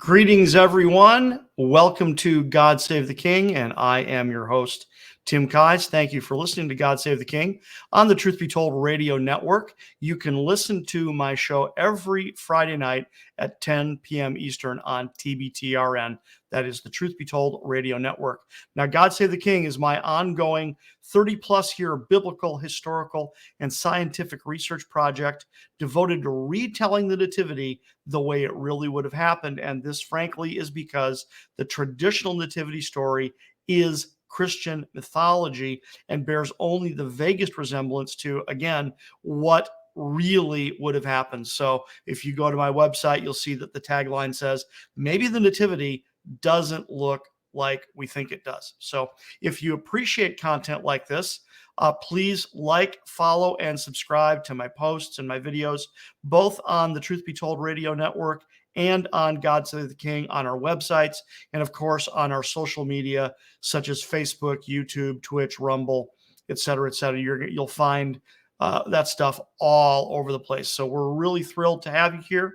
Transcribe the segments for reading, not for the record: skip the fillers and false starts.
Greetings, everyone. Welcome to God Save the King, and I am your host, Tim Kais. Thank you for listening to God Save the King on the Truth Be Told Radio Network. You can listen to my show every Friday night at 10 p.m. Eastern on TBTRN. That is the Truth Be Told Radio Network. Now, God Save the King is my ongoing 30-plus year biblical, historical, and scientific research project devoted to retelling the Nativity the way it really would have happened. And this, frankly, is because the traditional Nativity story is Christian mythology and bears only the vaguest resemblance to, again, what really would have happened. So if you go to my website, you'll see that the tagline says, maybe the Nativity doesn't look like we think it does. So if you appreciate content like this, please like, follow, and subscribe to my posts and my videos, both on the Truth Be Told Radio Network and on God Save the King on our websites, and of course on our social media such as Facebook, YouTube, Twitch, Rumble, etc., etc. You'll find that stuff all over the place. So we're really thrilled to have you here.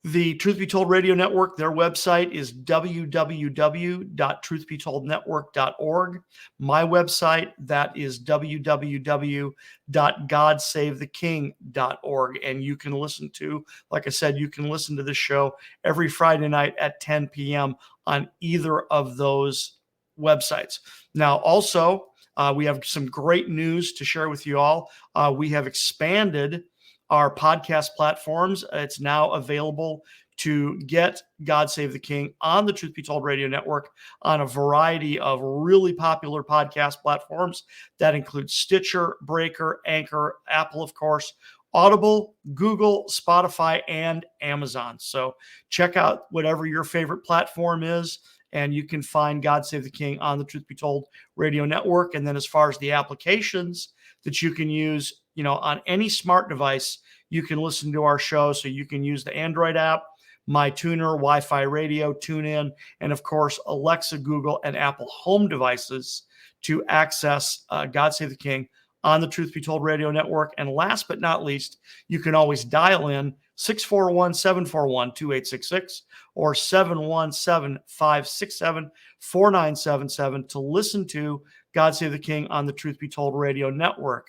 The Truth Be Told Radio Network, their website is www.truthbetoldnetwork.org. My website, that is www.godsavetheking.org. And you can listen to, like I said, you can listen to this show every Friday night at 10 p.m. on either of those websites. Now, also, we have some great news to share with you all. We have expanded our podcast platforms. It's now available to get God Save the King on the Truth Be Told Radio Network on a variety of really popular podcast platforms that include Stitcher, Breaker, Anchor, Apple, of course, Audible, Google, Spotify, and Amazon. So check out whatever your favorite platform is, and you can find God Save the King on the Truth Be Told Radio Network. And then as far as the applications that you can use, on any smart device, you can listen to our show. So you can use the Android app, MyTuner, Wi-Fi Radio, TuneIn, and of course, Alexa, Google, and Apple home devices to access God Save the King on the Truth Be Told Radio Network. And last but not least, you can always dial in 641-741-2866 or 717-567-4977 to listen to God Save the King on the Truth Be Told Radio Network.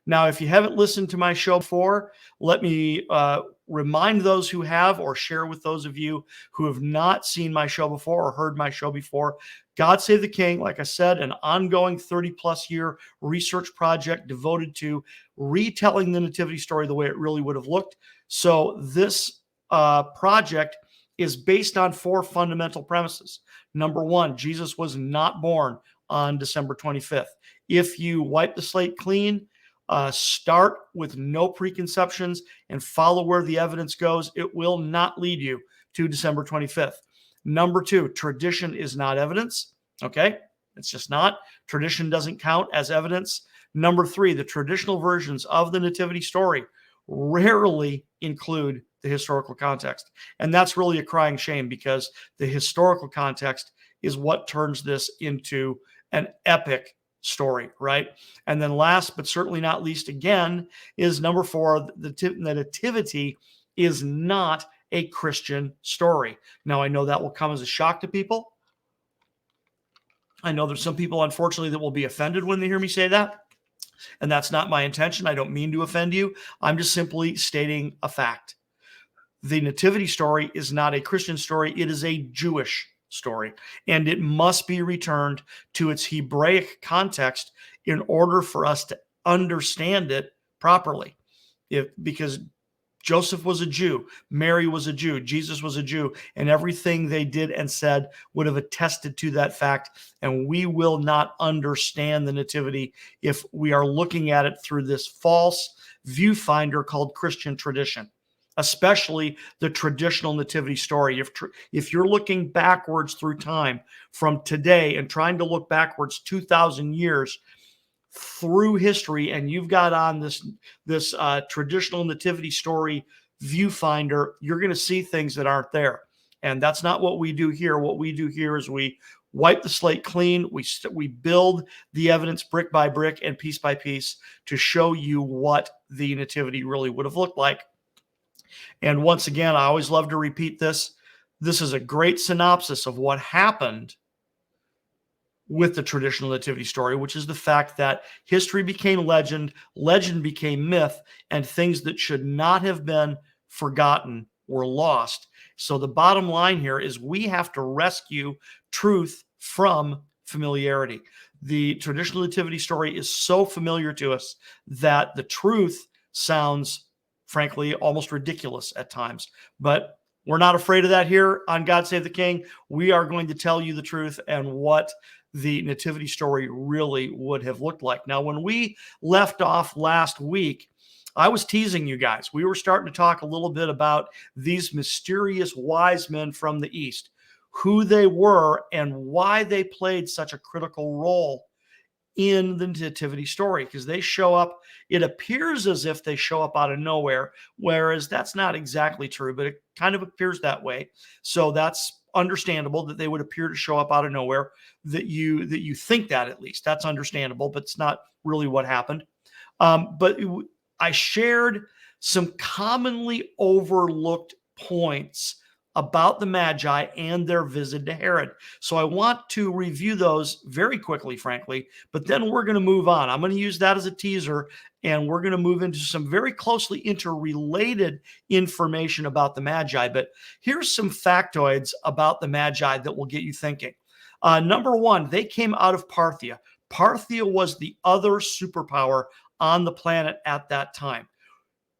Now, if you haven't listened to my show before, let me remind those who have, or share with those of you who have not seen my show before or heard my show before. God Save the King, like I said, an ongoing 30-plus year research project devoted to retelling the Nativity story the way it really would have looked. So this project is based on four fundamental premises. Number one, Jesus was not born on December 25th. If you wipe the slate clean, start with no preconceptions and follow where the evidence goes, it will not lead you to December 25th. Number two, tradition is not evidence. Okay, it's just not. Tradition doesn't count as evidence. Number three, the traditional versions of the Nativity story rarely include the historical context. And that's really a crying shame, because the historical context is what turns this into an epic story, right? And then last but certainly not least, again, is number four, the Nativity is not a Christian story. Now, I know that will come as a shock to people. I know there's some people, unfortunately, that will be offended when they hear me say that. And that's not my intention. I don't mean to offend you. I'm just simply stating a fact. The Nativity story is not a Christian story. It is a Jewish story, and it must be returned to its Hebraic context in order for us to understand it properly. Because Joseph was a Jew, Mary was a Jew, Jesus was a Jew, and everything they did and said would have attested to that fact. And we will not understand the Nativity if we are looking at it through this false viewfinder called Christian tradition, especially the traditional Nativity story. If you're looking backwards through time from today and trying to look backwards 2,000 years through history, and you've got on this traditional Nativity story viewfinder, you're going to see things that aren't there. And that's not what we do here. What we do here is we wipe the slate clean. We build the evidence brick by brick and piece by piece to show you what the Nativity really would have looked like. And once again, I always love to repeat this. This is a great synopsis of what happened with the traditional nativity story, which is the fact that history became legend, legend became myth, and things that should not have been forgotten were lost. So the bottom line here is we have to rescue truth from familiarity. The traditional nativity story is so familiar to us that the truth sounds, frankly, almost ridiculous at times. But we're not afraid of that here on God Save the King. We are going to tell you the truth and what the nativity story really would have looked like. Now, when we left off last week, I was teasing you guys. We were starting to talk a little bit about these mysterious wise men from the East, who they were and why they played such a critical role in the nativity story, because they show up, it appears as if they show up out of nowhere, whereas that's not exactly true, but it kind of appears that way. So that's understandable that they would appear to show up out of nowhere, that you think that, at least that's understandable, but it's not really what happened. But I shared some commonly overlooked points about the Magi and their visit to Herod. So I want to review those very quickly, frankly, but then we're going to move on. I'm going to use that as a teaser, and we're going to move into some very closely interrelated information about the Magi. But here's some factoids about the Magi that will get you thinking. Number one, they came out of Parthia. Parthia was the other superpower on the planet at that time.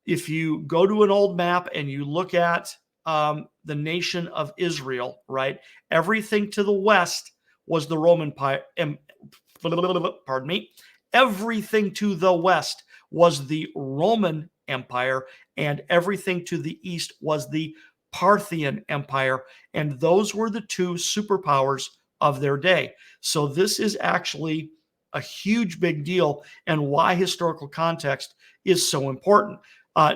If you go to an old map and you look at the nation of Israel, right? Everything to the west was the Roman pardon me. Everything to the west was the Roman Empire, and everything to the east was the Parthian Empire, and those were the two superpowers of their day. So this is actually a huge big deal, and why historical context is so important.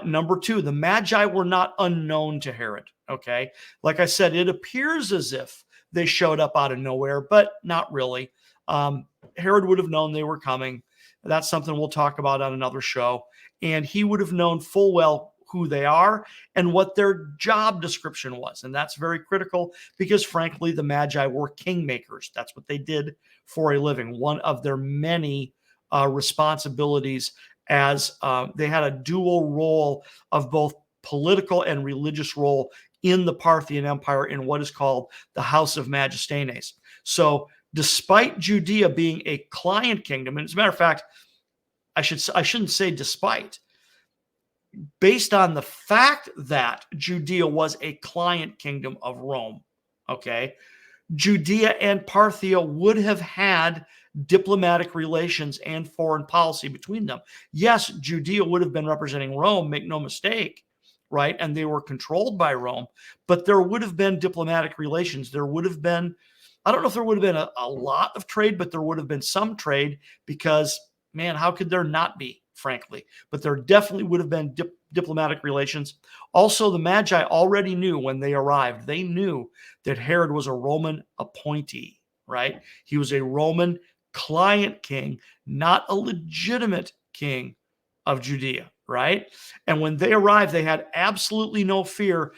Number two, the Magi were not unknown to Herod. Okay. Like I said, it appears as if they showed up out of nowhere, but not really. Herod would have known they were coming. That's something we'll talk about on another show. And he would have known full well who they are and what their job description was. And that's very critical because, frankly, the Magi were kingmakers. That's what they did for a living. One of their many responsibilities, as they had a dual role of both political and religious role in the Parthian Empire in what is called the House of Majestines. So despite Judea being a client kingdom, and as a matter of fact, I shouldn't say despite, based on the fact that Judea was a client kingdom of Rome, okay, Judea and Parthia would have had diplomatic relations and foreign policy between them. Yes, Judea would have been representing Rome, make no mistake, right? And they were controlled by Rome, but there would have been diplomatic relations. There would have been, I don't know if there would have been a lot of trade, but there would have been some trade because, man, how could there not be, frankly? But there definitely would have been diplomatic relations. Also, the Magi already knew when they arrived, they knew that Herod was a Roman appointee, right? He was a Roman client king, not a legitimate king of Judea, right? And when they arrived, they had absolutely no fear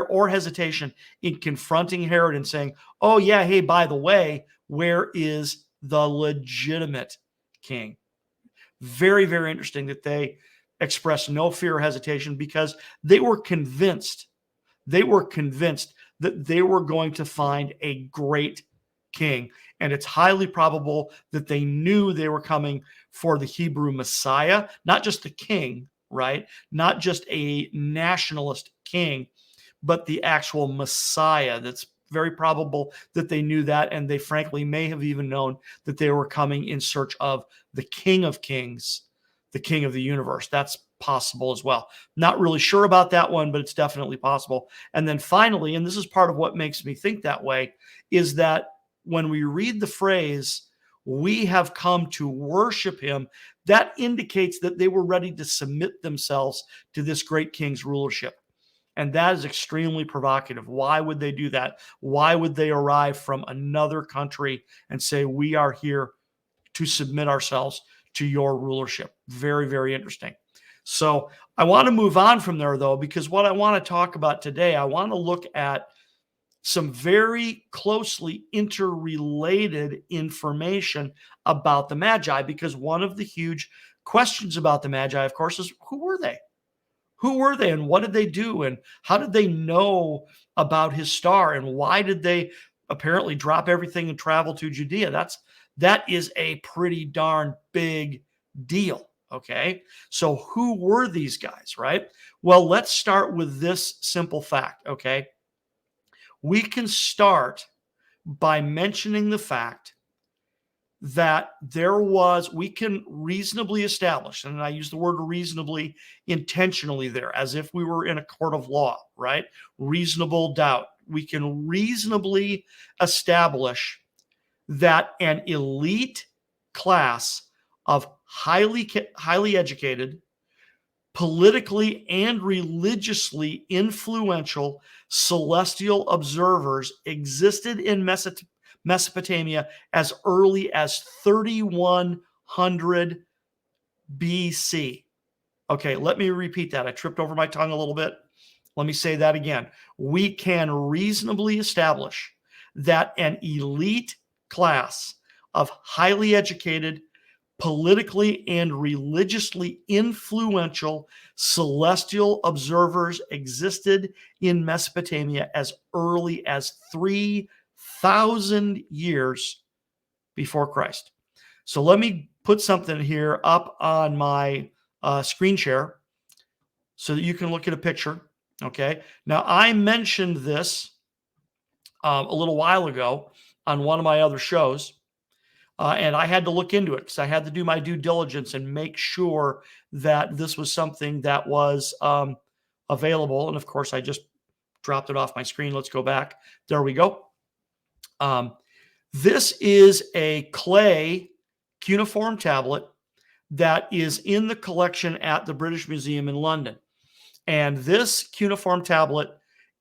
or hesitation in confronting Herod and saying, oh yeah, hey, by the way, where is the legitimate king? Very, very interesting that they expressed no fear or hesitation because they were convinced that they were going to find a great king. And it's highly probable that they knew they were coming for the Hebrew Messiah, not just the king, right? Not just a nationalist king, but the actual Messiah. That's very probable that they knew that, and they frankly may have even known that they were coming in search of the King of Kings, the King of the universe. That's possible as well. Not really sure about that one, but it's definitely possible. And then finally, and this is part of what makes me think that way, is that when we read the phrase, we have come to worship him, that indicates that they were ready to submit themselves to this great king's rulership. And that is extremely provocative. Why would they do that? Why would they arrive from another country and say, we are here to submit ourselves to your rulership? Very, very interesting. So I want to move on from there, though, because what I want to talk about today, I want to look at some very closely interrelated information about the Magi, because one of the huge questions about the Magi, of course, is who were they? Who were they and what did they do? And how did they know about his star? And why did they apparently drop everything and travel to Judea? That is a pretty darn big deal. Okay. So who were these guys, right? Well, let's start with this simple fact. Okay. We can start by mentioning the fact that we can reasonably establish, and I use the word reasonably intentionally there, as if we were in a court of law, right? Reasonable doubt. We can reasonably establish that an elite class of highly educated, politically and religiously influential celestial observers existed in Mesopotamia as early as 3100 BC. Okay, let me repeat that. I tripped over my tongue a little bit. Let me say that again. We can reasonably establish that an elite class of highly educated, politically and religiously influential celestial observers existed in Mesopotamia as early as 3,000 years before Christ. So let me put something here up on my screen share so that you can look at a picture. Okay. Now, I mentioned this a little while ago on one of my other shows. And I had to look into it because I had to do my due diligence and make sure that this was something that was available. And of course, I just dropped it off my screen. Let's go back. There we go. This is a clay cuneiform tablet that is in the collection at the British Museum in London. And this cuneiform tablet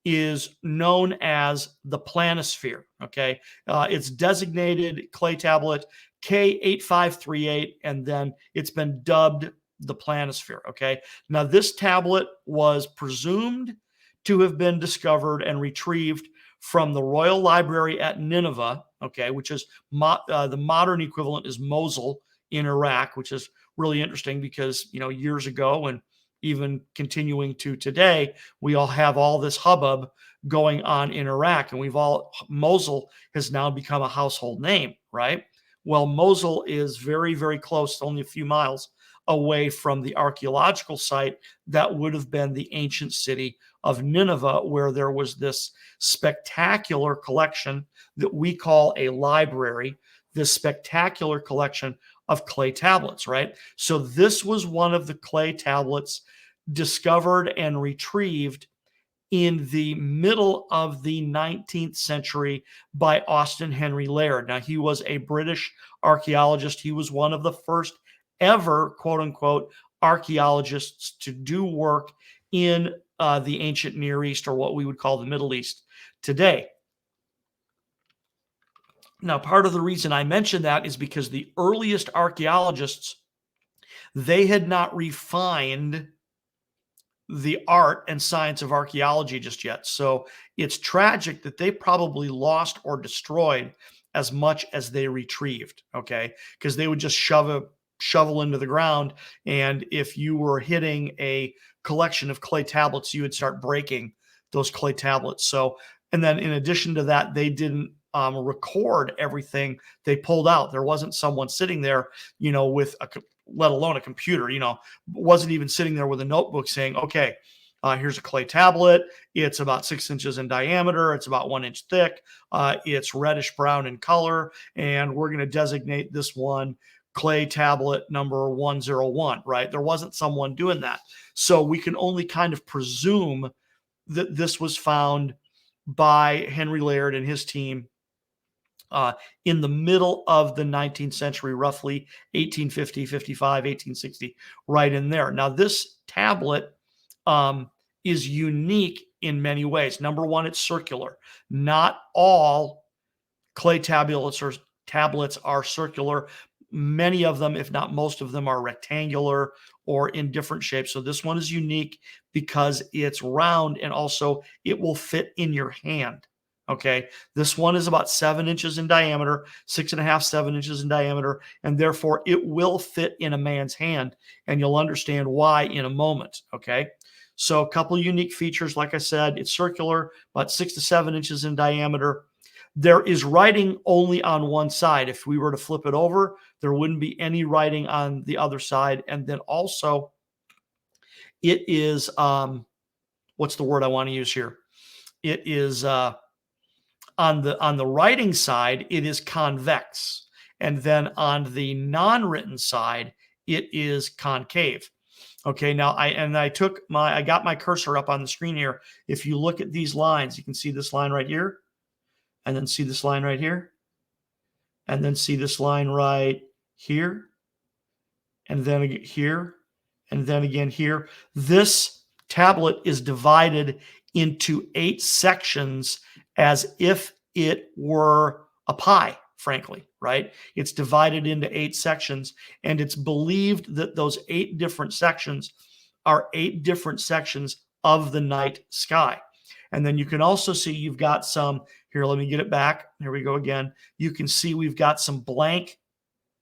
is known as the Planosphere. Okay. It's designated clay tablet K8538, and then it's been dubbed the Planosphere. Okay. Now, this tablet was presumed to have been discovered and retrieved from the Royal Library at Nineveh, okay, which is the modern equivalent is Mosul in Iraq, which is really interesting because, years ago and even continuing to today, we all have all this hubbub going on in Iraq, and Mosul has now become a household name, right? Well, Mosul is very, very close, only a few miles away from the archaeological site that would have been the ancient city of Nineveh, where there was this spectacular collection that we call a library, this spectacular collection of clay tablets, right? So this was one of the clay tablets discovered and retrieved in the middle of the 19th century by Austin Henry Layard. Now, he was a British archaeologist. He was one of the first ever, quote unquote, archaeologists to do work in the ancient Near East, or what we would call the Middle East today. Now, part of the reason I mention that is because the earliest archaeologists, they had not refined the art and science of archaeology just yet. So it's tragic that they probably lost or destroyed as much as they retrieved, okay? Because they would just shove a shovel into the ground, and if you were hitting a collection of clay tablets, you would start breaking those clay tablets. So, and then in addition to that, they didn't record everything they pulled out. There wasn't someone sitting there, with let alone a computer, wasn't even sitting there with a notebook saying, okay, here's a clay tablet. It's about 6 inches in diameter. It's about 1 inch thick. It's reddish brown in color. And we're going to designate this one clay tablet number 101, right? There wasn't someone doing that. So we can only kind of presume that this was found by Henry Layard and his team in the middle of the 19th century, roughly 1850, 55, 1860, right in there. Now, this tablet is unique in many ways. Number one, it's circular. Not all clay tablets are circular. Many of them, if not most of them, are rectangular or in different shapes. So this one is unique because it's round, and also it will fit in your hand. Okay, this one is about 7 inches in diameter, 6.5, 7 inches in diameter, and therefore it will fit in a man's hand, and you'll understand why in a moment. Okay, so a couple of unique features. Like I said, it's circular, about 6 to 7 inches in diameter. There is writing only on one side. If we were to flip it over, there wouldn't be any writing on the other side. And then also, it is what's the word I want to use here? It is on the writing side, it is convex, and then on the non-written side, it is concave. Okay, now I got my cursor up on the screen here. If you look at these lines, you can see this line right here, and then see this line right here, and then see this line right here, and then here, and then again here. This tablet is divided into 8 sections as if it were a pie, frankly, right? It's divided into 8 sections, and it's believed that those 8 different sections are 8 different sections of the night sky. And then you can also see you've got some, here, let me get it back. Here we go again. You can see we've got some blank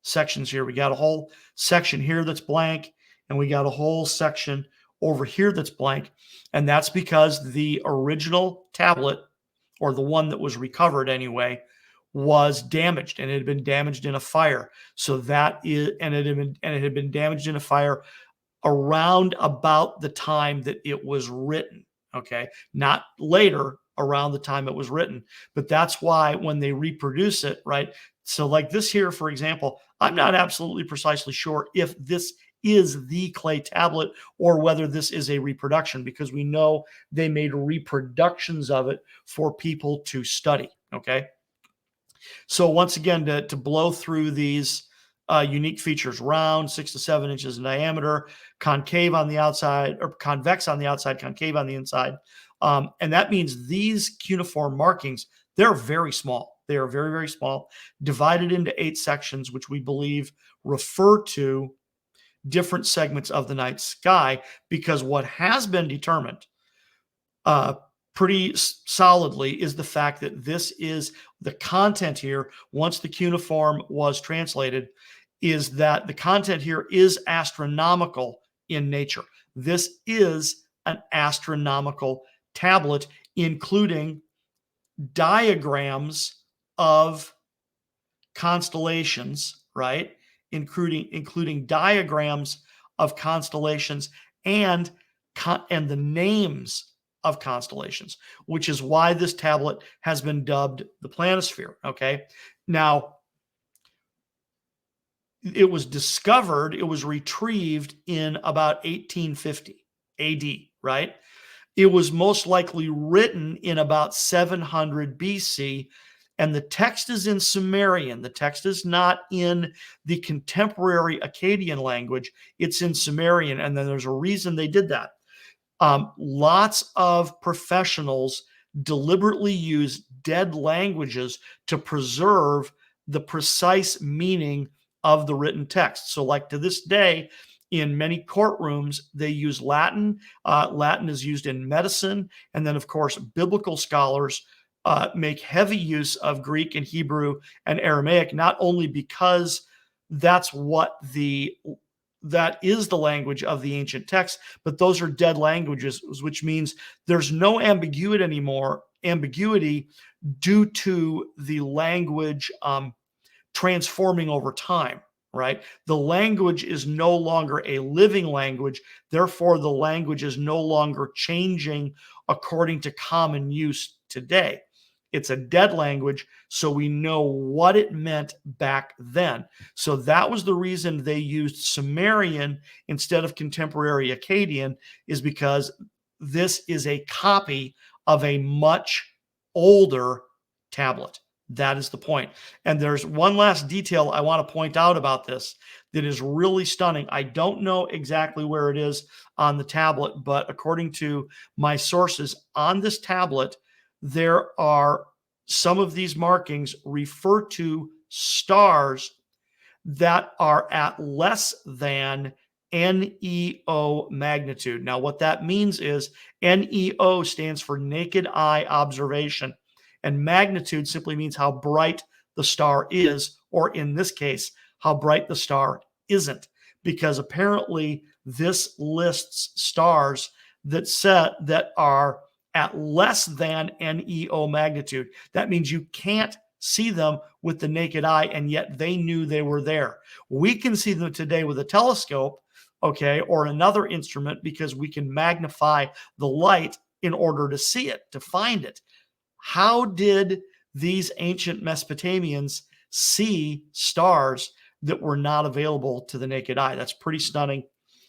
sections here. We got a whole section here that's blank, and we got a whole section over here that's blank. And that's because the original tablet, or the one that was recovered anyway, was damaged, and it had been damaged in a fire. So that is, and it had been damaged in a fire around about the time that it was written. Okay, not later, around the time it was written. But that's why when they reproduce it, right? So like this here, for example, I'm not absolutely precisely sure if this is the clay tablet or whether this is a reproduction, because we know they made reproductions of it for people to study. Okay, so once again, to blow through these unique features: round, 6 to 7 inches in diameter, concave on the outside, or convex on the outside, concave on the inside. And that means these cuneiform markings, they're very small. They are very, very small, divided into 8 sections, which we believe refer to different segments of the night sky, because what has been determined pretty solidly is the fact that this is the content here. Once the cuneiform was translated, is that the content here is astronomical in nature. This is an astronomical tablet, including diagrams of constellations, right? Including diagrams of constellations and the names of constellations, which is why this tablet has been dubbed the Planosphere. Okay, now it was discovered, it was retrieved in about 1850 AD, right? It was most likely written in about 700 BC, and the text is in Sumerian. The text is not in the contemporary Akkadian language, it's in Sumerian, and then there's a reason they did that. Lots of professionals deliberately use dead languages to preserve the precise meaning of the written text. So like to this day, in many courtrooms, they use Latin. Latin is used in medicine. And then, of course, biblical scholars make heavy use of Greek and Hebrew and Aramaic, not only because that is the language of the ancient text, but those are dead languages, which means there's no ambiguity anymore, due to the language transforming over time, right? The language is no longer a living language. Therefore, the language is no longer changing according to common use today. It's a dead language, so we know what it meant back then. So that was the reason they used Sumerian instead of contemporary Akkadian, is because this is a copy of a much older tablet. That is the point. And there's one last detail I want to point out about this that is really stunning. I don't know exactly where it is on the tablet, but according to my sources, on this tablet, there are some of these markings refer to stars that are at less than NEO magnitude. Now, what that means is NEO stands for naked eye observation, and magnitude simply means how bright the star is, or in this case, how bright the star isn't, because apparently this lists stars that are at less than NEO magnitude. That means you can't see them with the naked eye, and yet they knew they were there. We can see them today with a telescope, okay, or another instrument, because we can magnify the light in order to see it, to find it. How did these ancient Mesopotamians see stars that were not available to the naked eye? That's pretty stunning.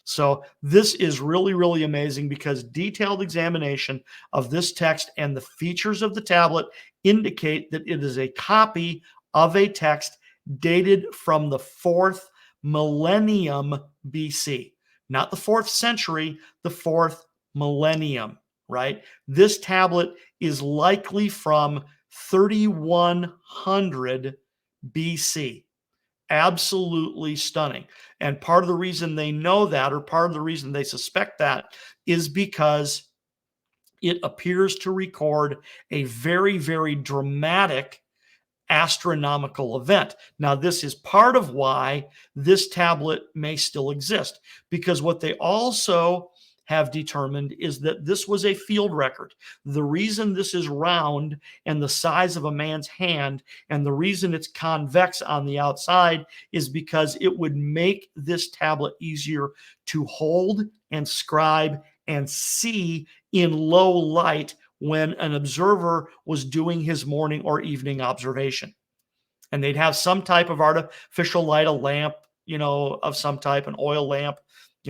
So this is really, really amazing, because detailed examination of this text and the features of the tablet indicate that it is a copy of a text dated from the 4th millennium BC, not the 4th century, the 4th millennium, right? This tablet is likely from 3100 BC. Absolutely stunning. And part of the reason they know that, or part of the reason they suspect that, is because it appears to record a very, very dramatic astronomical event. Now, this is part of why this tablet may still exist, because what they also have determined is that this was a field record. The reason this is round and the size of a man's hand, and the reason it's convex on the outside, is because it would make this tablet easier to hold and scribe and see in low light when an observer was doing his morning or evening observation. And they'd have some type of artificial light, a lamp, of some type, an oil lamp,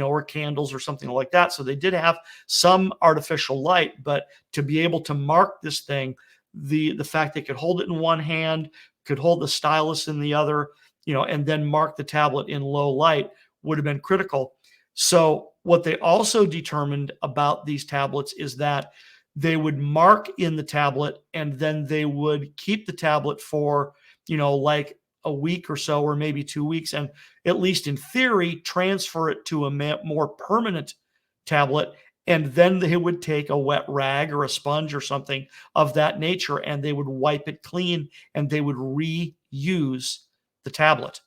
or candles or something like that. So they did have some artificial light, but to be able to mark this thing, the fact they could hold it in one hand, could hold the stylus in the other, and then mark the tablet in low light would have been critical. So what they also determined about these tablets is that they would mark in the tablet, and then they would keep the tablet for, like a week or so, or maybe 2 weeks, and at least in theory, transfer it to a more permanent tablet. And then they would take a wet rag or a sponge or something of that nature, and they would wipe it clean, and they would reuse the tablet.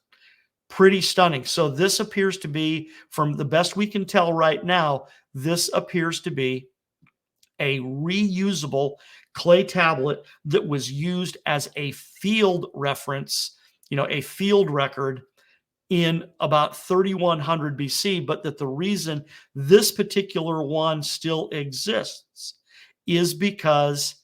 Pretty stunning. So this appears to be, from the best we can tell right now, this appears to be a reusable clay tablet that was used as a field reference, a field record in about 3100 BC, but that the reason this particular one still exists is because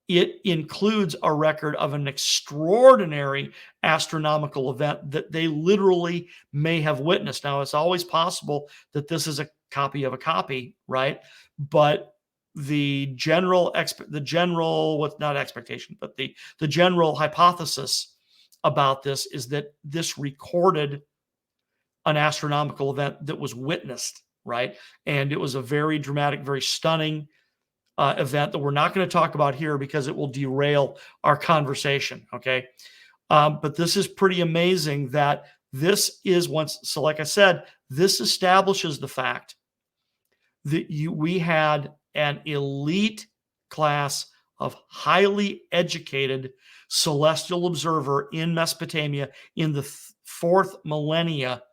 it includes a record of an extraordinary astronomical event that they literally may have witnessed. Now, it's always possible that this is a copy of a copy, right? But the general hypothesis about this is that this recorded an astronomical event that was witnessed, right? And it was a very dramatic, very stunning event that we're not going to talk about here because it will derail our conversation, okay? But this is pretty amazing that this is so like I said, this establishes the fact that we had an elite class of highly educated celestial observer in Mesopotamia in the 4th millennia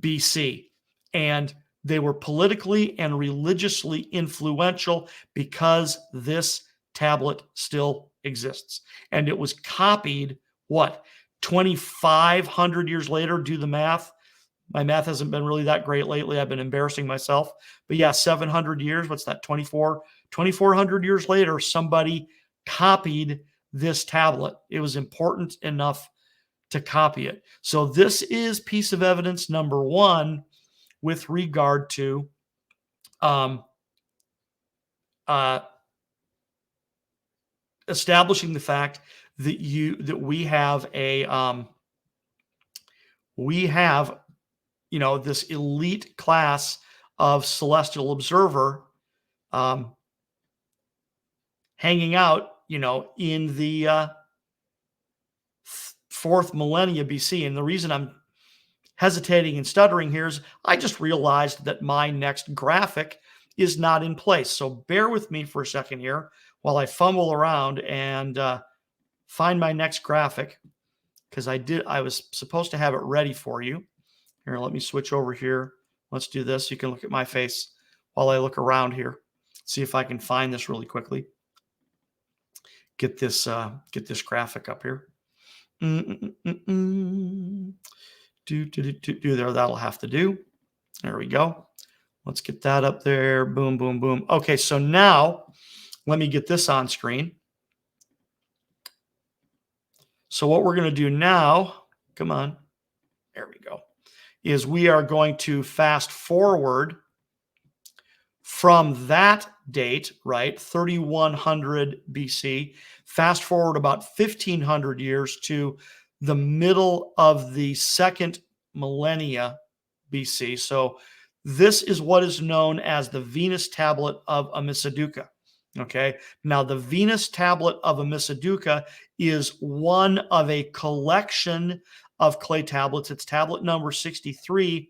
BC. And they were politically and religiously influential because this tablet still exists. And it was copied, 2,500 years later? Do the math. My math hasn't been really that great lately. I've been embarrassing myself. But yeah, 700 years. What's that? 2,400 years later, somebody copied this tablet. It was important enough to copy it. So this is piece of evidence number one with regard to establishing the fact that we have this elite class of celestial observer hanging out, in the 4th millennia BC. And the reason I'm hesitating and stuttering here is I just realized that my next graphic is not in place. So bear with me for a second here while I fumble around and find my next graphic, because I was supposed to have it ready for you. Here, let me switch over here. Let's do this. You can look at my face while I look around here. See if I can find this really quickly. Get this graphic up here. There, that'll have to do. There we go. Let's get that up there. Boom, boom, boom. Okay, so now let me get this on screen. So what we're going to do now, come on, there we go, is we are going to fast forward from that date, right, 3100 BC, fast forward about 1500 years to the middle of the second millennia BC. So this is what is known as the Venus Tablet of Ammisaduqa. Okay, now the Venus Tablet of Ammisaduqa is one of a collection of clay tablets. It's tablet number 63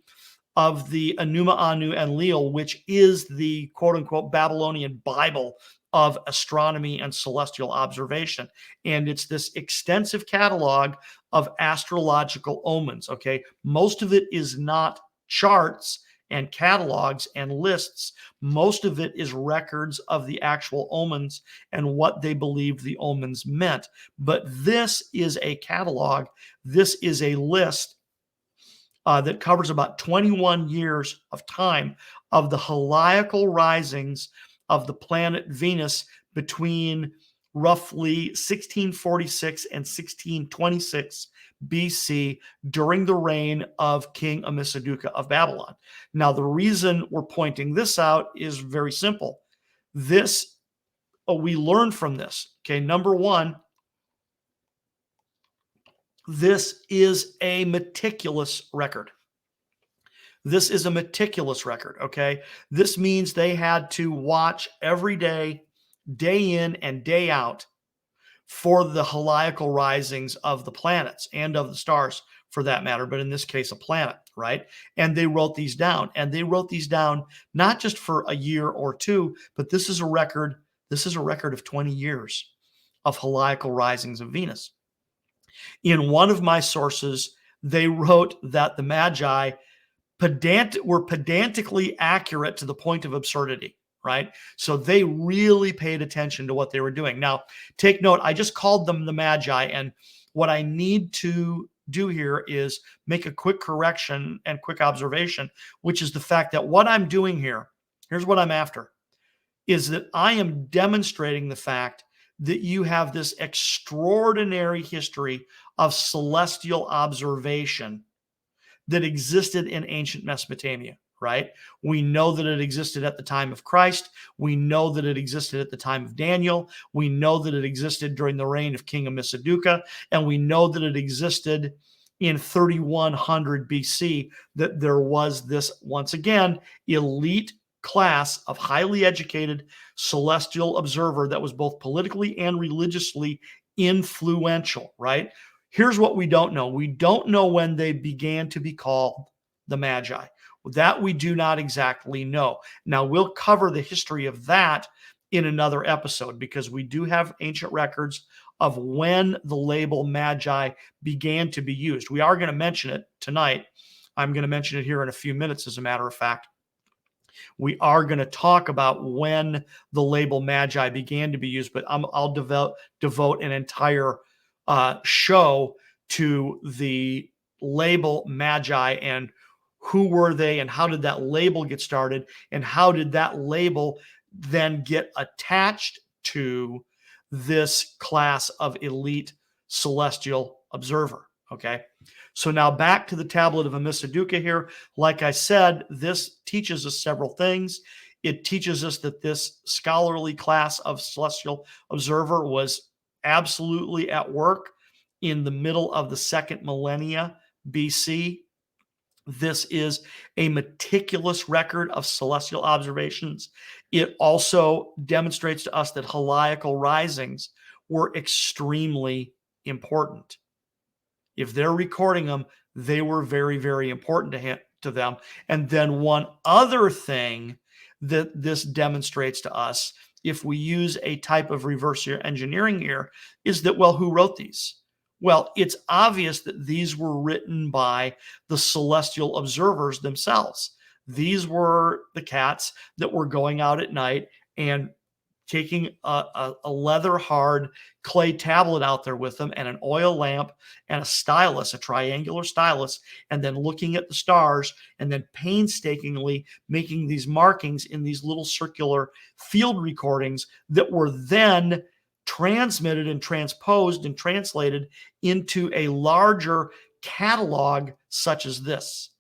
of the Enuma Anu Enlil, which is the quote-unquote Babylonian Bible of astronomy and celestial observation. And it's this extensive catalog of astrological omens, okay? Most of it is not charts and catalogs and lists. Most of it is records of the actual omens and what they believed the omens meant. But this is a catalog. This is a list that covers about 21 years of time of the helical risings of the planet Venus between roughly 1646 and 1626 BC during the reign of King Ammisaduqa of Babylon. Now, the reason we're pointing this out is very simple. This, we learn from this. Okay, number one, this is a meticulous record. This is a meticulous record, okay? This means they had to watch every day, day in and day out, for the helical risings of the planets and of the stars for that matter, but in this case, a planet, right? And they wrote these down. And they wrote these down not just for a year or two, but this is a record of 20 years of helical risings of Venus. In one of my sources, they wrote that the Magi were pedantically accurate to the point of absurdity, right? So they really paid attention to what they were doing. Now, take note, I just called them the Magi, and what I need to do here is make a quick correction and quick observation, which is the fact that what I'm doing here, here's what I'm after, is that I am demonstrating the fact that you have this extraordinary history of celestial observation that existed in ancient Mesopotamia, right? We know that it existed at the time of Christ. We know that it existed at the time of Daniel. We know that it existed during the reign of King Ammisaduqa, and we know that it existed in 3100 BC, that there was this, once again, elite class of highly educated celestial observer that was both politically and religiously influential, right? Here's what we don't know. We don't know when they began to be called the Magi. That we do not exactly know. Now, we'll cover the history of that in another episode, because we do have ancient records of when the label Magi began to be used. We are going to mention it tonight. I'm going to mention it here in a few minutes, as a matter of fact. We are going to talk about when the label Magi began to be used, but I'll devote an entire show to the label Magi and who were they and how did that label get started and how did that label then get attached to this class of elite celestial observer. Okay, so now back to the Tablet of Ammisaduqa here. Like I said, this teaches us several things. It teaches us that this scholarly class of celestial observer was absolutely at work in the middle of the second millennia BC. This is a meticulous record of celestial observations. It also demonstrates to us that helical risings were extremely important. If they're recording them, they were very, very important to them. And then one other thing that this demonstrates to us, if we use a type of reverse engineering here, is that, well, who wrote these? Well, it's obvious that these were written by the celestial observers themselves. These were the cats that were going out at night and taking a leather hard clay tablet out there with them and an oil lamp and a stylus, a triangular stylus, and then looking at the stars and then painstakingly making these markings in these little circular field recordings that were then transmitted and transposed and translated into a larger catalog such as this.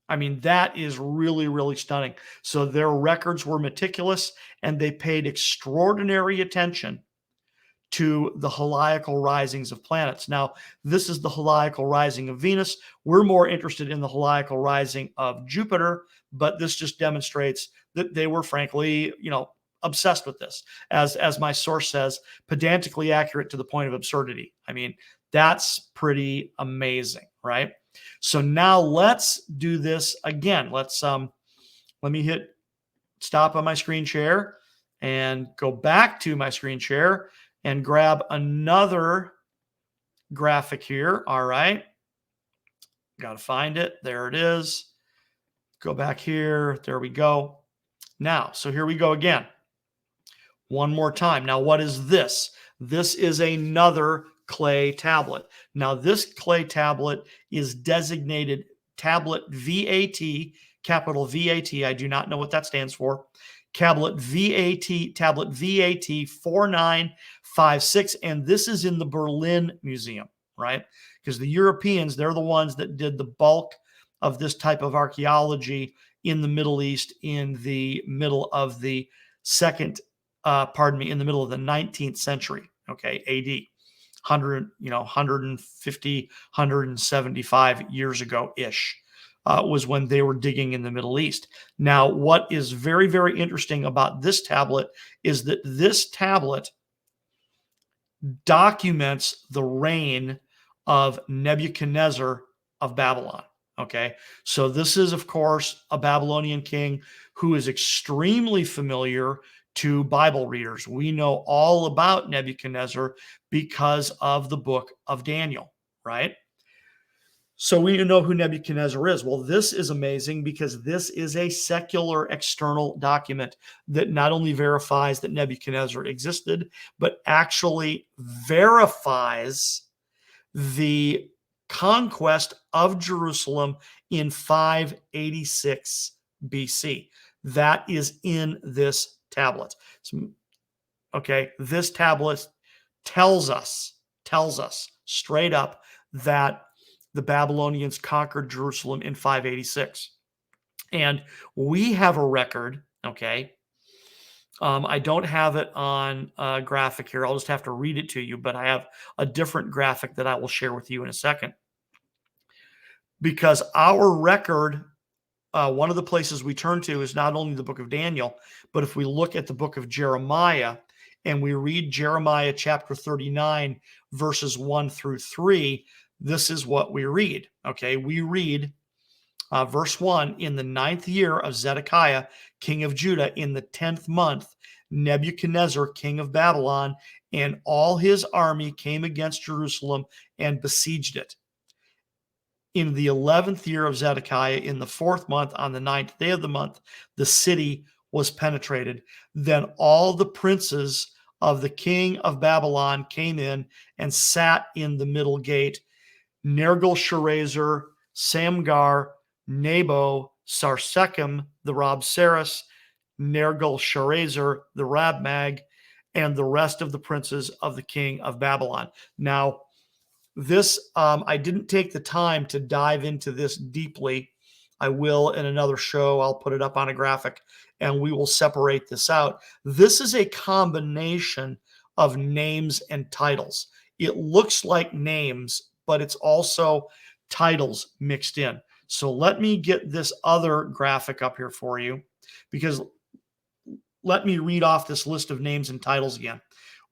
I mean, that is really, really stunning. So their records were meticulous, and they paid extraordinary attention to the heliacal risings of planets. Now, this is the heliacal rising of Venus. We're more interested in the heliacal rising of Jupiter, but this just demonstrates that they were, frankly, obsessed with this. As my source says, pedantically accurate to the point of absurdity. I mean, that's pretty amazing, right? So now let's do this again. Let me hit stop on my screen share and go back to my screen share and grab another graphic here. All right. Got to find it. There it is. Go back here. There we go. Now, so here we go again. One more time. Now, what is this? This is another clay tablet. Now, this clay tablet is designated Tablet VAT, capital VAT. I do not know what that stands for. Tablet VAT 4956, and this is in the Berlin Museum, right? Because the Europeans, they're the ones that did the bulk of this type of archaeology in the Middle East in the middle of the in the middle of the 19th century, okay, AD. 150, 175 years ago-ish was when they were digging in the Middle East. Now, what is very, very interesting about this tablet is that this tablet documents the reign of Nebuchadnezzar of Babylon. Okay, so this is, of course, a Babylonian king who is extremely familiar to Bible readers. We know all about Nebuchadnezzar because of the book of Daniel, right? So we know who Nebuchadnezzar is. Well, this is amazing because this is a secular external document that not only verifies that Nebuchadnezzar existed, but actually verifies the conquest of Jerusalem in 586 BC. That is in this tablet. Okay, this tablet tells us straight up that the Babylonians conquered Jerusalem in 586. And we have a record, okay? I don't have it on a graphic here. I'll just have to read it to you, but I have a different graphic that I will share with you in a second. Because our record, one of the places we turn to is not only the book of Daniel, but if we look at the book of Jeremiah and we read Jeremiah chapter 39, verses 1 through 3, this is what we read. Okay, we read verse 1, in the 9th year of Zedekiah, king of Judah, in the 10th month, Nebuchadnezzar, king of Babylon, and all his army came against Jerusalem and besieged it. In the 11th year of Zedekiah, in the 4th month, on the 9th day of the month, the city was penetrated. Then all the princes of the king of Babylon came in and sat in the middle gate. Nergal-Sharezer, Samgar, Nebo, Sarsekim, the Rabsaris, Nergal-Sharezer, the Rabmag, and the rest of the princes of the king of Babylon. Now, this, I didn't take the time to dive into this deeply. I will in another show. I'll put it up on a graphic and we will separate this out. This is a combination of names and titles. It looks like names, but it's also titles mixed in. So let me get this other graphic up here for you, because let me read off this list of names and titles again.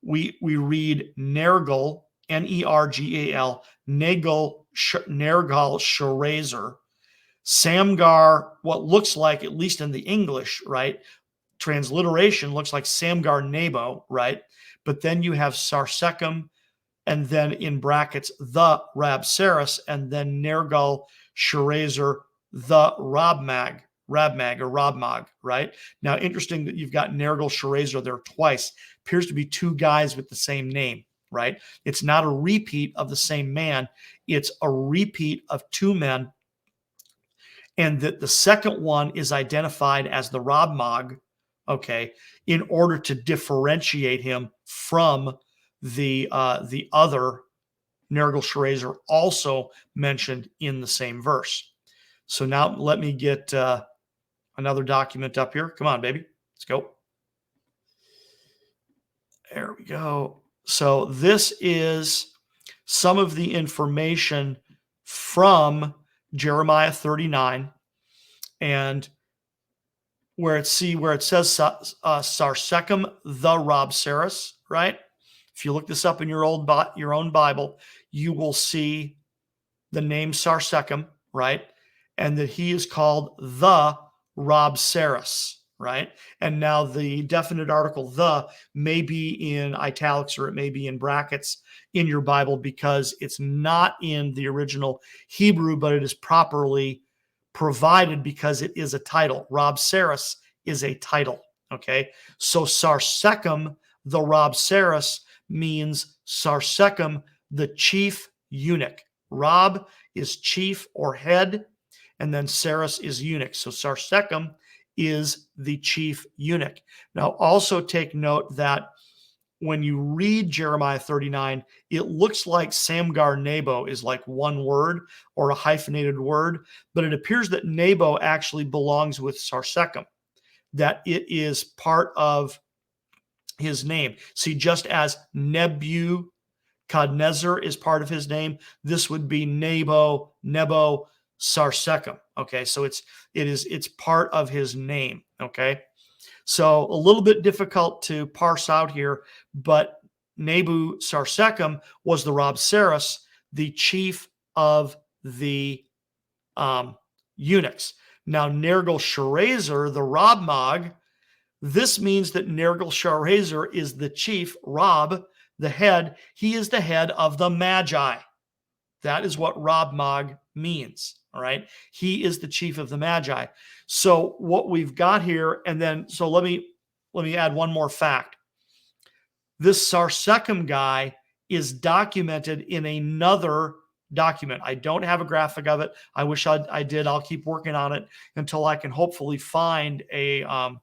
We read Nergal, Nergal, Nergal-Sharezer. Samgar, what looks like, at least in the English, right? Transliteration looks like Samgar Nebo, right? But then you have Sarsekim, and then in brackets, the Rabsaris, and then Nergal-Sharezer, the Rabmag, right? Now, interesting that you've got Nergal-Sharezer there twice. Appears to be two guys with the same name, right? It's not a repeat of the same man. It's a repeat of two men, and that the second one is identified as the Rabmag, okay, in order to differentiate him from the other Nergal-Sharezer, also mentioned in the same verse. So now let me get another document up here. Come on, baby. Let's go. There we go. So this is some of the information from Jeremiah 39, and where it says Sarsekim the Rabsaris, right? If you look this up in your own Bible, you will see the name Sarsekim, right? And that he is called the Rabsaris, right? And now the definite article "the" may be in italics or it may be in brackets in your Bible because it's not in the original Hebrew, but it is properly provided because it is a title. Rabsaris is a title, okay? So Sarsekim, the Rabsaris, means Sarsekim, the chief eunuch. Rab is chief or head, and then Saris is eunuch. So Sarsekim is the chief eunuch. Now, also take note that when you read Jeremiah 39, it looks like Samgar Nebo is like one word or a hyphenated word, but it appears that Nebo actually belongs with Sarsekim, that it is part of his name. See, just as Nebuchadnezzar is part of his name, this would be Nebo Sarsekim. Okay, so it's part of his name. Okay, so a little bit difficult to parse out here, but Nebu Sarsekim was the Rabsaris, the chief of the eunuchs. Now, Nergal-Sharezer, the Rabmag, this means that Nergal-Sharezer is the chief, Rab, the head. He is the head of the Magi. That is what Rabmag means. All right. He is the chief of the Magi. So what we've got here, and then so let me add one more fact. This Sarsekim guy is documented in another document. I don't have a graphic of it. I wish I did. I'll keep working on it until I can hopefully find a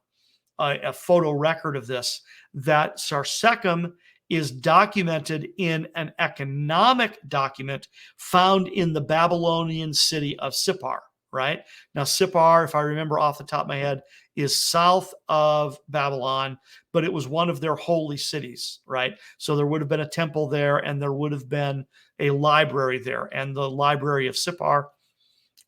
photo record of this. That Sarsekim is documented in an economic document found in the Babylonian city of Sippar, right? Now, Sippar, if I remember off the top of my head, is south of Babylon, but it was one of their holy cities, right? So there would have been a temple there, and there would have been a library there. And the library of Sippar,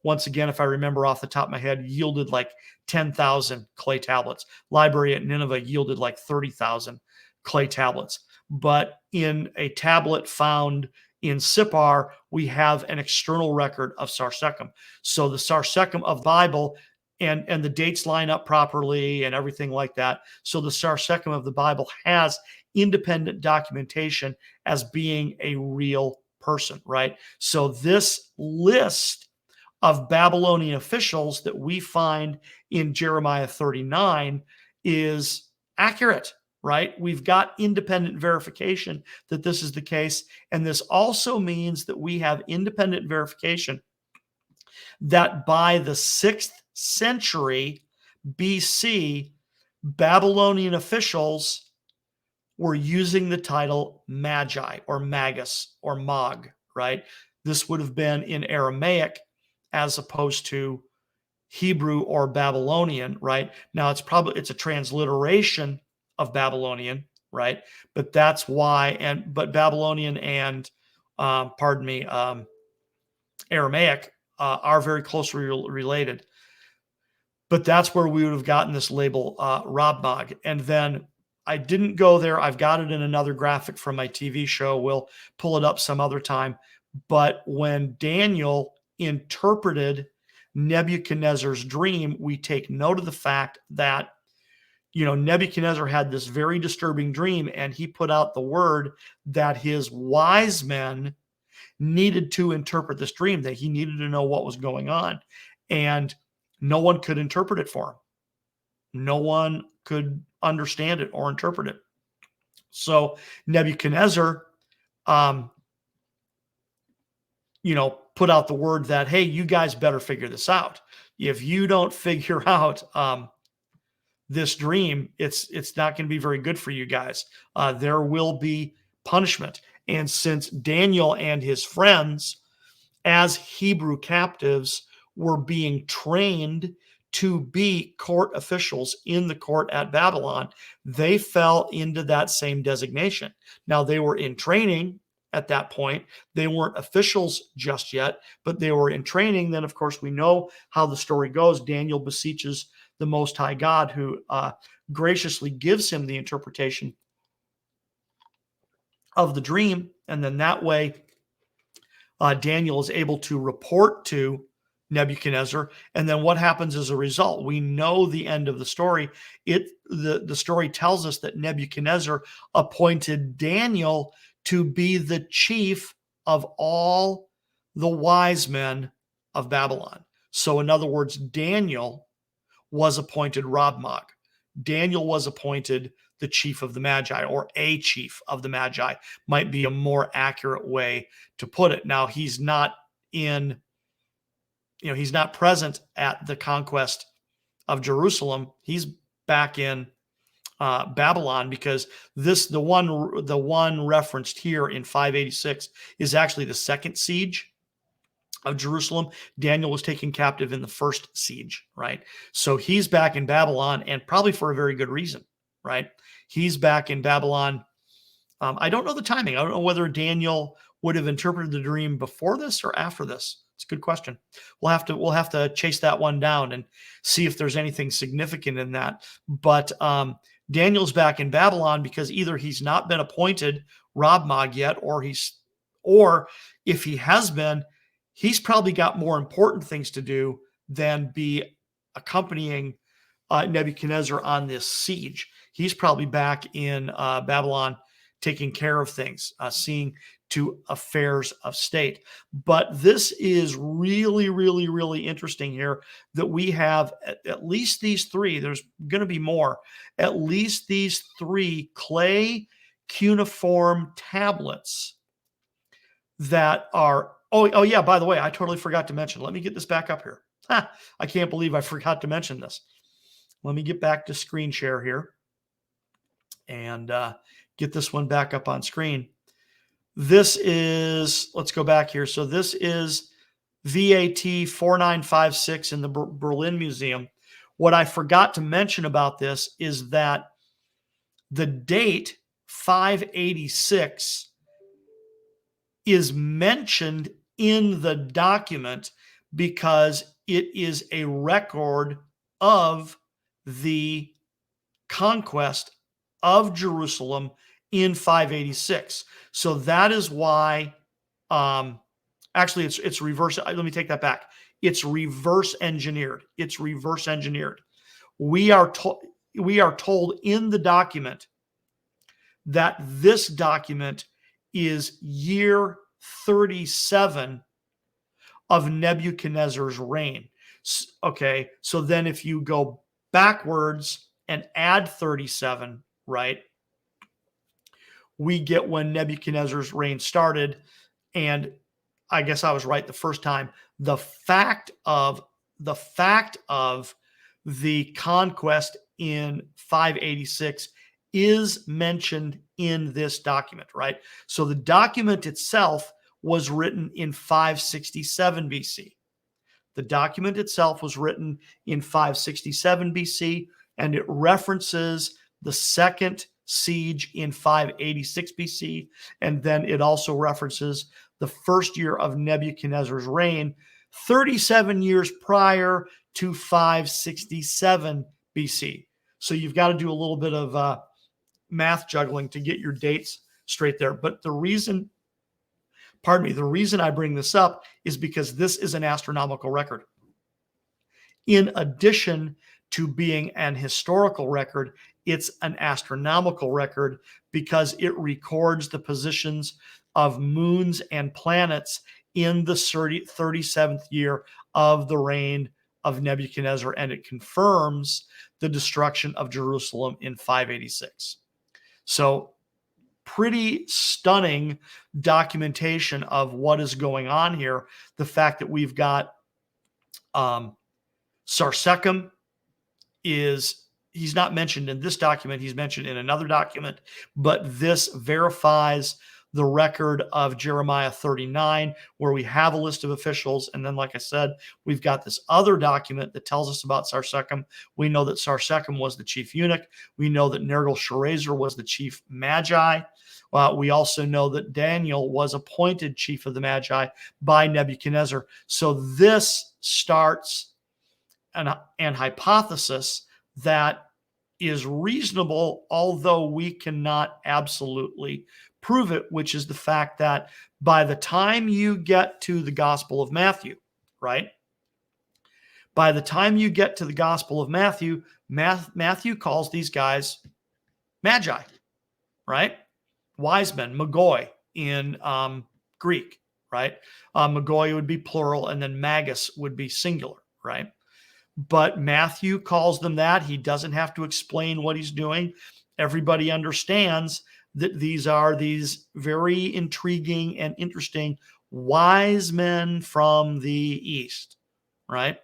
once again, if I remember off the top of my head, yielded like 10,000 clay tablets. Library at Nineveh yielded like 30,000 clay tablets. But in a tablet found in Sippar, we have an external record of Sarsekim. So the Sarsekim of the Bible, and the dates line up properly and everything like that. So the Sarsekim of the Bible has independent documentation as being a real person, right? So this list of Babylonian officials that we find in Jeremiah 39 is accurate, right? We've got independent verification that this is the case. And this also means that we have independent verification that by the 6th century BC, Babylonian officials were using the title Magi or Magus or Mag, right? This would have been in Aramaic as opposed to Hebrew or Babylonian, right? Now it's a transliteration of Babylonian, right? But that's why, but Babylonian and Aramaic are very closely related. But that's where we would have gotten this label Rabmag. And then I didn't go there. I've got it in another graphic from my TV show. We'll pull it up some other time. But when Daniel interpreted Nebuchadnezzar's dream, we take note of the fact that, Nebuchadnezzar had this very disturbing dream, and he put out the word that his wise men needed to interpret this dream, that he needed to know what was going on. And no one could interpret it for him. No one could understand it or interpret it. So Nebuchadnezzar, put out the word that, hey, you guys better figure this out. If you don't figure out this dream, it's not going to be very good for you guys. There will be punishment. And since Daniel and his friends, as Hebrew captives, were being trained to be court officials in the court at Babylon, they fell into that same designation. Now, they were in training at that point. They weren't officials just yet, but they were in training. Then, of course, we know how the story goes. Daniel beseeches the Most High God, who graciously gives him the interpretation of the dream. And then that way, Daniel is able to report to Nebuchadnezzar. And then what happens as a result? We know the end of the story. The story tells us that Nebuchadnezzar appointed Daniel to be the chief of all the wise men of Babylon. So in other words, Daniel was appointed Rabmag. Daniel was appointed the chief of the Magi, or a chief of the Magi, might be a more accurate way to put it. Now, he's not present at the conquest of Jerusalem. He's back in Babylon, because the one referenced here in 586 is actually the second siege of Jerusalem. Daniel was taken captive in the first siege, right? So he's back in Babylon, and probably for a very good reason, right? He's back in Babylon. I don't know the timing. I don't know whether Daniel would have interpreted the dream before this or after this. It's a good question. We'll have to chase that one down and see if there's anything significant in that. But Daniel's back in Babylon because either he's not been appointed Rabmag yet, or if he has been, he's probably got more important things to do than be accompanying Nebuchadnezzar on this siege. He's probably back in Babylon taking care of things, seeing to affairs of state. But this is really, really, really interesting here that we have at least these three. There's going to be more. At least these three clay cuneiform tablets that are, oh yeah, by the way, I totally forgot to mention. Let me get this back up here. I can't believe I forgot to mention this. Let me get back to screen share here and get this one back up on screen. This is, let's go back here. So this is VAT 4956 in the Berlin Museum. What I forgot to mention about this is that the date 586 is mentioned in the document because it is a record of the conquest of Jerusalem in 586. So that is why, actually it's reverse. Let me take that back. It's reverse engineered. It's reverse engineered. We are told in the document that this document is year 37 of Nebuchadnezzar's reign. Okay, so then if you go backwards and add 37, right, we get when Nebuchadnezzar's reign started. And I guess I was right the first time. The fact of the conquest in 586 is mentioned in this document, right? So the document itself was written in 567 BC. The document itself was written in 567 BC, and it references the second siege in 586 BC, and then it also references the first year of Nebuchadnezzar's reign, 37 years prior to 567 BC. So you've got to do a little bit of math juggling to get your dates straight there. But the reason I bring this up is because this is an astronomical record. In addition to being an historical record, it's an astronomical record because it records the positions of moons and planets in the 37th year of the reign of Nebuchadnezzar, and it confirms the destruction of Jerusalem in 586. So pretty stunning documentation of what is going on here. The fact that we've got Sarsecum he's not mentioned in this document, he's mentioned in another document, but this verifies the record of Jeremiah 39, where we have a list of officials. And then, like I said, we've got this other document that tells us about Sarsecum. We know that Sarsecum was the chief eunuch. We know that Nergal-Sharezer was the chief magi. We also know that Daniel was appointed chief of the magi by Nebuchadnezzar. So this starts an hypothesis that is reasonable, although we cannot absolutely prove it, which is the fact that by the time you get to the Gospel of Matthew, right? By the time you get to the Gospel of Matthew, Matthew calls these guys magi, right? Wise men, magoi in Greek, right? Magoi would be plural, and then magus would be singular, right? But Matthew calls them that. He doesn't have to explain what he's doing. Everybody understands that these are these very intriguing and interesting wise men from the East, right?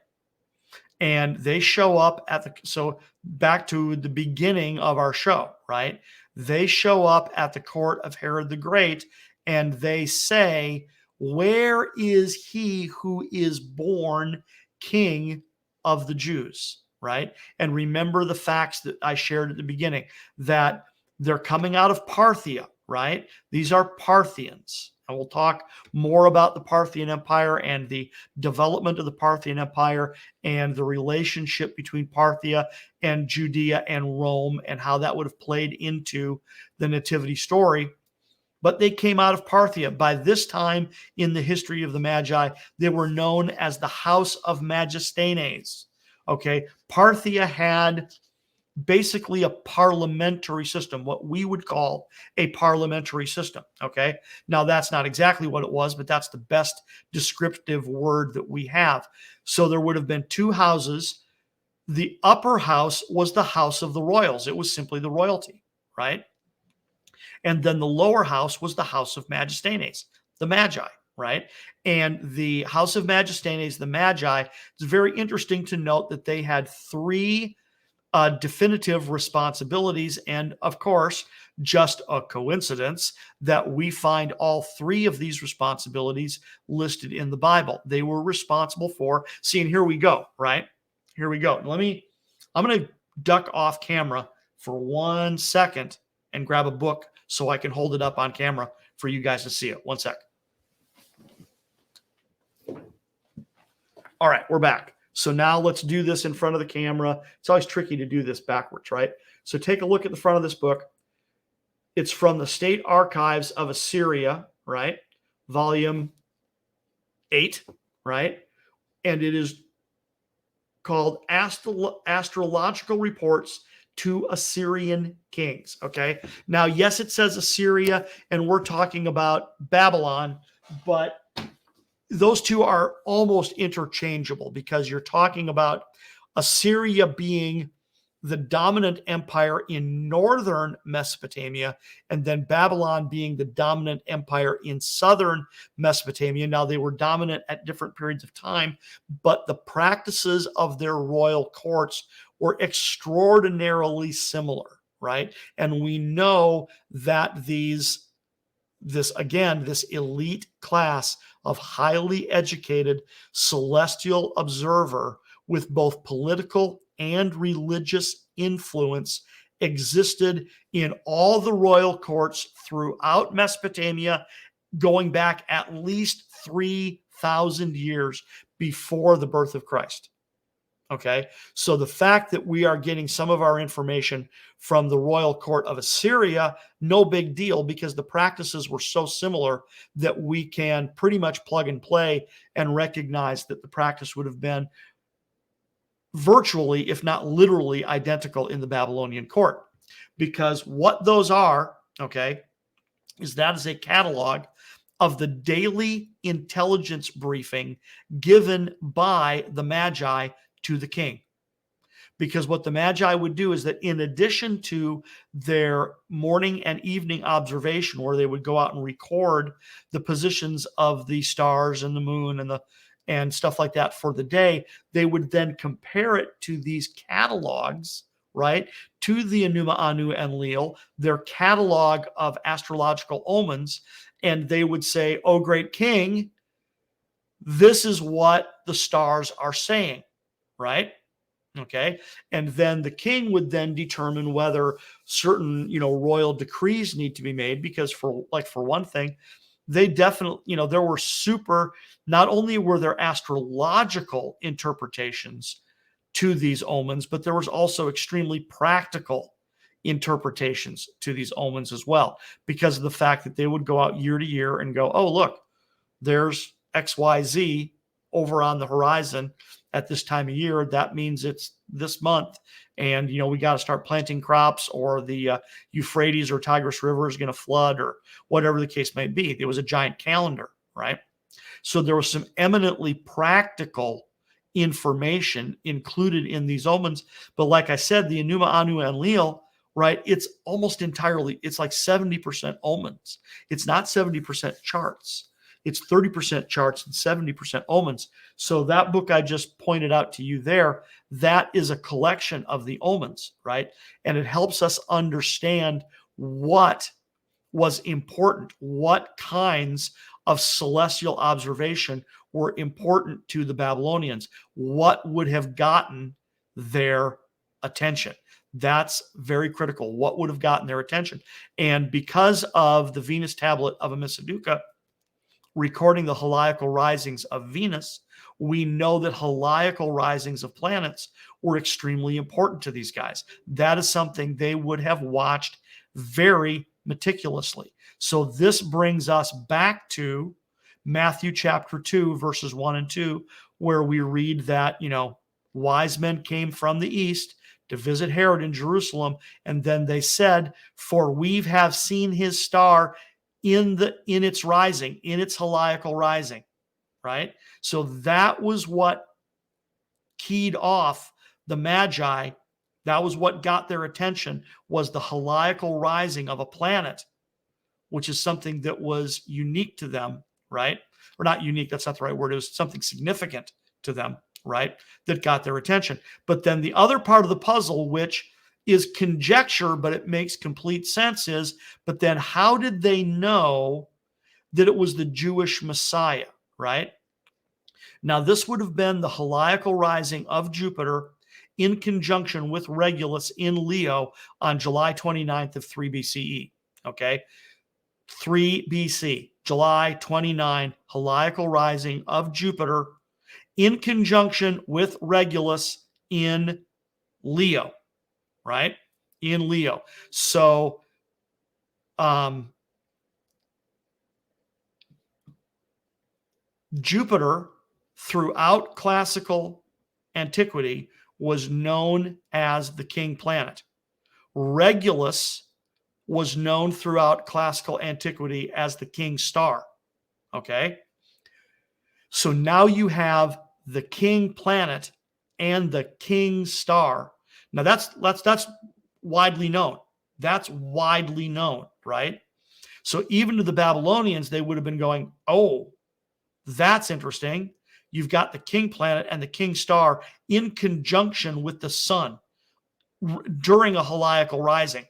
And they show up so back to the beginning of our show, right? They show up at the court of Herod the Great, and they say, "Where is he who is born king of the Jews?" Right? And remember the facts that I shared at the beginning, that they're coming out of Parthia, right? These are Parthians. And we'll talk more about the Parthian Empire and the development of the Parthian Empire and the relationship between Parthia and Judea and Rome and how that would have played into the nativity story. But they came out of Parthia. By this time in the history of the Magi, they were known as the House of Majestines. Okay, Parthia had basically a parliamentary system, what we would call a parliamentary system. Okay, now that's not exactly what it was, but that's the best descriptive word that we have. So there would have been two houses. The upper house was the house of the royals. It was simply the royalty, right? And then the lower house was the House of Majestines, the Magi, right? And the House of Majestines, the Magi, it's very interesting to note that they had three definitive responsibilities. And of course, just a coincidence that we find all three of these responsibilities listed in the Bible. They were responsible for, and here we go, right? Here we go. I'm going to duck off camera for 1 second and grab a book so I can hold it up on camera for you guys to see it. 1 sec. All right, we're back. So now let's do this in front of the camera. It's always tricky to do this backwards, right? So take a look at the front of this book. It's from the State Archives of Assyria, right? Volume 8, right? And it is called Astrological Reports to Assyrian Kings, okay? Now, yes, it says Assyria, and we're talking about Babylon, but those two are almost interchangeable because you're talking about Assyria being the dominant empire in northern Mesopotamia, and then Babylon being the dominant empire in southern Mesopotamia. Now, they were dominant at different periods of time, but the practices of their royal courts were extraordinarily similar, right? And we know that this elite class of highly educated celestial observer with both political and religious influence existed in all the royal courts throughout Mesopotamia, going back at least 3,000 years before the birth of Christ. Okay, so the fact that we are getting some of our information from the royal court of Assyria, no big deal, because the practices were so similar that we can pretty much plug and play and recognize that the practice would have been virtually, if not literally, identical in the Babylonian court. Because what those are, okay, is that is a catalog of the daily intelligence briefing given by the Magi to the king. Because what the Magi would do is that in addition to their morning and evening observation, where they would go out and record the positions of the stars and the moon and stuff like that for the day, they would then compare it to these catalogs, right, to the Enuma Anu and Enlil, their catalog of astrological omens, and they would say, "Oh, great king, this is what the stars are saying," right? Okay. And then the king would then determine whether certain, royal decrees need to be made, because for one thing, they definitely, there were not only were there astrological interpretations to these omens, but there was also extremely practical interpretations to these omens as well, because of the fact that they would go out year to year and go, "Oh, look, there's XYZ over on the horizon at this time of year. That means it's this month. And, we got to start planting crops, or the Euphrates or Tigris River is going to flood," or whatever the case might be. There was a giant calendar, right? So there was some eminently practical information included in these omens. But like I said, the Enuma Anu and Enlil, right, it's almost entirely, it's like 70% omens. It's not 70% charts. It's 30% charts and 70% omens. So that book I just pointed out to you there, that is a collection of the omens, right? And it helps us understand what was important, what kinds of celestial observation were important to the Babylonians, what would have gotten their attention. That's very critical. What would have gotten their attention? And because of the Venus Tablet of Ammisaduqa recording the heliacal risings of Venus, we know that heliacal risings of planets were extremely important to these guys. That is something they would have watched very meticulously. So this brings us back to Matthew chapter 2, verses 1 and 2, where we read that, wise men came from the east to visit Herod in Jerusalem, and then they said, "For we have seen his star in its rising, in its heliacal rising," right? So that was what keyed off the Magi. That was what got their attention, was the heliacal rising of a planet, which is something that was unique to them, right? Or not unique, that's not the right word. It was something significant to them, right? That got their attention. But then the other part of the puzzle, which is conjecture, but it makes complete sense, is, but then how did they know that it was the Jewish Messiah, right? Now, this would have been the heliacal rising of Jupiter in conjunction with Regulus in Leo on July 29th of 3 BCE, okay? 3 BC, July 29, heliacal rising of Jupiter in conjunction with Regulus in Leo, right? In Leo. So, Jupiter, throughout classical antiquity, was known as the king planet. Regulus was known throughout classical antiquity as the king star. Okay? So now you have the king planet and the king star. Now that's widely known. That's widely known, right? So even to the Babylonians, they would have been going, "Oh, that's interesting. You've got the king planet and the king star in conjunction with the sun during a heliacal rising."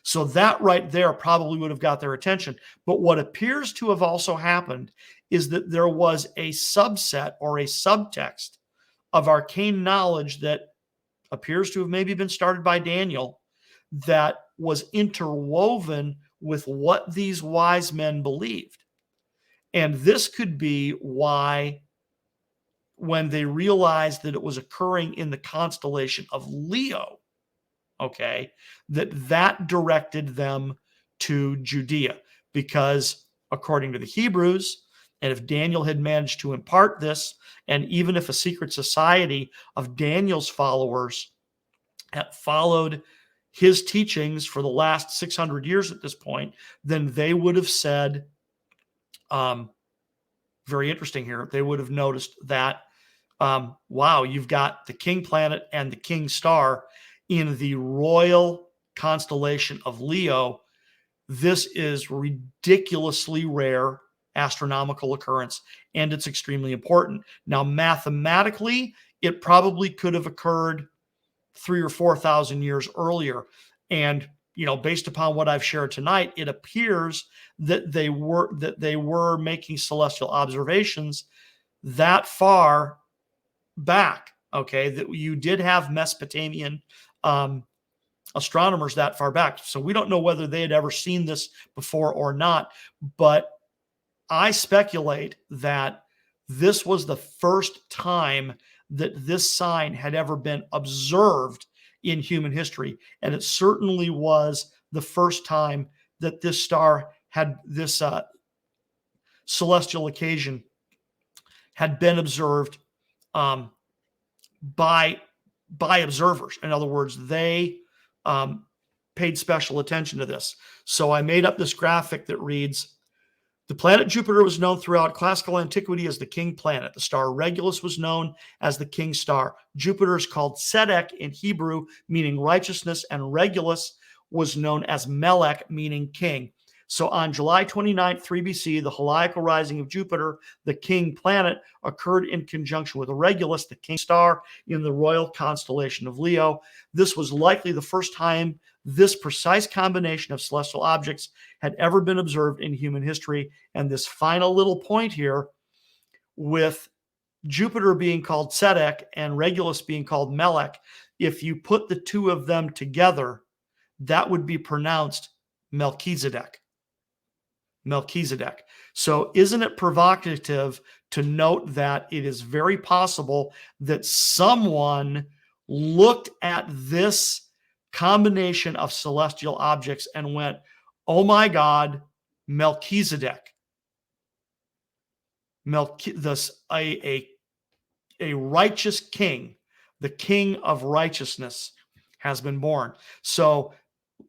So that right there probably would have got their attention. But what appears to have also happened is that there was a subset or a subtext of arcane knowledge that appears to have maybe been started by Daniel, that was interwoven with what these wise men believed. And this could be why when they realized that it was occurring in the constellation of Leo, okay, that directed them to Judea, because according to the Hebrews, and if Daniel had managed to impart this, and even if a secret society of Daniel's followers had followed his teachings for the last 600 years at this point, then they would have said, very interesting here, they would have noticed that, wow, you've got the king planet and the king star in the royal constellation of Leo. This is ridiculously rare astronomical occurrence, and it's extremely important. Now, mathematically, it probably could have occurred 3,000 or 4,000 years earlier. And, based upon what I've shared tonight, it appears that they were making celestial observations that far back. Okay, that you did have Mesopotamian astronomers that far back. So we don't know whether they had ever seen this before or not, but I speculate that this was the first time that this sign had ever been observed in human history. And it certainly was the first time that this star had this celestial had been observed by observers. In other words, they paid special attention to this. So I made up this graphic that reads, the planet Jupiter was known throughout classical antiquity as the king planet. The star Regulus was known as the king star. Jupiter is called Tzedek in Hebrew, meaning righteousness, and Regulus was known as Melech, meaning king. So on July 29th, 3 BC, the Helical rising of Jupiter, the king planet, occurred in conjunction with Regulus, the king star, in the royal constellation of Leo. This was likely the first time this precise combination of celestial objects had ever been observed in human history. And this final little point here, with Jupiter being called Tzedek and Regulus being called Melech, if you put the two of them together, that would be pronounced Melchizedek. Melchizedek. So isn't it provocative to note that it is very possible that someone looked at this combination of celestial objects and went, oh my God, Melchizedek. A righteous king, the king of righteousness, has been born. So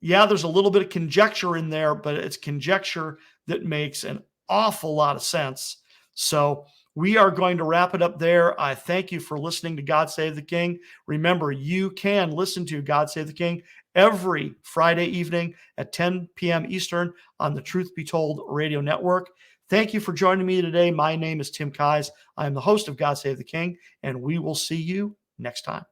yeah, there's a little bit of conjecture in there, but it's conjecture that makes an awful lot of sense. So we are going to wrap it up there. I thank you for listening to God Save the King. Remember, you can listen to God Save the King every Friday evening at 10 p.m. Eastern on the Truth Be Told radio network. Thank you for joining me today. My name is Tim Keyes. I am the host of God Save the King, and we will see you next time.